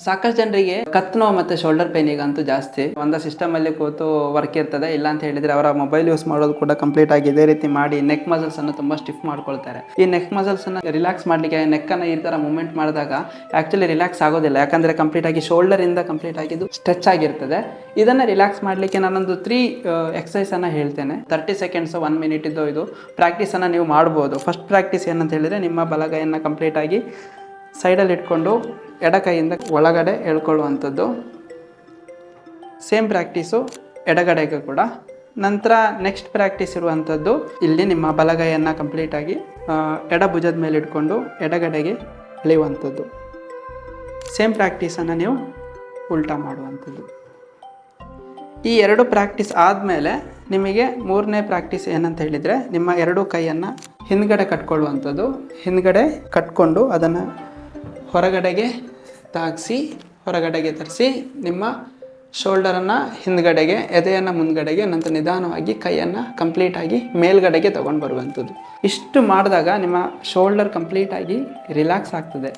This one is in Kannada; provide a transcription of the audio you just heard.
ಸಾಕಷ್ಟು ಜನರಿಗೆ ಕತ್ತು ನೋವು ಮತ್ತು ಶೋಲ್ಡರ್ ಪೇನ್ ಈಗಂತೂ ಜಾಸ್ತಿ. ಒಂದು ಸಿಸ್ಟಮಲ್ಲಿ ಕೂತು ವರ್ಕ್ ಇರ್ತದೆ, ಇಲ್ಲ ಅಂತ ಹೇಳಿದರೆ ಅವರ ಮೊಬೈಲ್ ಯೂಸ್ ಮಾಡೋದು ಕೂಡ ಕಂಪ್ಲೀಟ್ ಆಗಿ ಇದೇ ರೀತಿ ಮಾಡಿ ನೆಕ್ ಮಸಲ್ಸನ್ನು ತುಂಬ ಸ್ಟಿಫ್ ಮಾಡ್ಕೊಳ್ತಾರೆ. ಈ ನೆಕ್ ಮಸಲ್ಸನ್ನು ರಿಲ್ಯಾಕ್ಸ್ ಮಾಡಲಿಕ್ಕೆ ನೆಕ್ಕನ್ನು ಈ ಥರ ಮೂವ್ಮೆಂಟ್ ಮಾಡಿದಾಗ ಆ್ಯಕ್ಚುಲಿ ರಿಲ್ಯಾಕ್ಸ್ ಆಗೋದಿಲ್ಲ, ಯಾಕಂದರೆ ಕಂಪ್ಲೀಟ್ ಆಗಿ ಶೋಲ್ಡರಿಂದ ಕಂಪ್ಲೀಟ್ ಆಗಿದ್ದು ಸ್ಟ್ರೆಚ್ ಆಗಿರ್ತದೆ. ಇದನ್ನು ರಿಲ್ಯಾಕ್ಸ್ ಮಾಡಲಿಕ್ಕೆ ನಾನೊಂದು 3 ಎಕ್ಸಸೈಸನ್ನು ಹೇಳ್ತೇನೆ. 30 ಸೆಕೆಂಡ್ಸ್ 1 ಮಿನಿಟ್ ಇದ್ದು ಇದು ಪ್ರಾಕ್ಟೀಸನ್ನು ನೀವು ಮಾಡ್ಬೋದು. ಫಸ್ಟ್ ಪ್ರಾಕ್ಟೀಸ್ ಏನಂತ ಹೇಳಿದರೆ, ನಿಮ್ಮ ಬಲಗೈಯನ್ನು ಕಂಪ್ಲೀಟಾಗಿ ಸೈಡಲ್ಲಿ ಇಟ್ಕೊಂಡು ಎಡಕೈಯಿಂದ ಒಳಗಡೆ ಎಳ್ಕೊಳ್ಳುವಂಥದ್ದು. ಸೇಮ್ ಪ್ರಾಕ್ಟೀಸು ಎಡಗಡೆಗೆ ಕೂಡ. ನಂತರ ನೆಕ್ಸ್ಟ್ ಪ್ರಾಕ್ಟೀಸ್ ಇರುವಂಥದ್ದು, ಇಲ್ಲಿ ನಿಮ್ಮ ಬಲಗೈಯನ್ನು ಕಂಪ್ಲೀಟಾಗಿ ಎಡ ಭುಜದ ಮೇಲೆ ಇಟ್ಕೊಂಡು ಎಡಗಡೆಗೆ ಎಳೆಯುವಂಥದ್ದು. ಸೇಮ್ ಪ್ರಾಕ್ಟೀಸನ್ನು ನೀವು ಉಲ್ಟಾ ಮಾಡುವಂಥದ್ದು. ಈ 2 ಪ್ರಾಕ್ಟೀಸ್ ಆದಮೇಲೆ ನಿಮಗೆ 3ನೇ ಪ್ರಾಕ್ಟೀಸ್ ಏನಂತ ಹೇಳಿದರೆ, ನಿಮ್ಮ 2 ಕೈಯನ್ನು ಹಿಂದ್ಗಡೆ ಕಟ್ಕೊಳ್ಳುವಂಥದ್ದು. ಹಿಂದ್ಗಡೆ ಕಟ್ಕೊಂಡು ಅದನ್ನು ಹೊರಗಡೆಗೆ ತಾಗಿಸಿ ಹೊರಗಡೆಗೆ ತರಿಸಿ ನಿಮ್ಮ ಶೋಲ್ಡರನ್ನು ಹಿಂದ್ಗಡೆಗೆ, ಎದೆಯನ್ನು ಮುಂದ್ಗಡೆಗೆ, ನಂತರ ನಿಧಾನವಾಗಿ ಕೈಯನ್ನು ಕಂಪ್ಲೀಟಾಗಿ ಮೇಲ್ಗಡೆಗೆ ತೊಗೊಂಡು ಬರುವಂಥದ್ದು. ಇಷ್ಟು ಮಾಡಿದಾಗ ನಿಮ್ಮ ಶೋಲ್ಡರ್ ಕಂಪ್ಲೀಟಾಗಿ ರಿಲ್ಯಾಕ್ಸ್ ಆಗ್ತದೆ.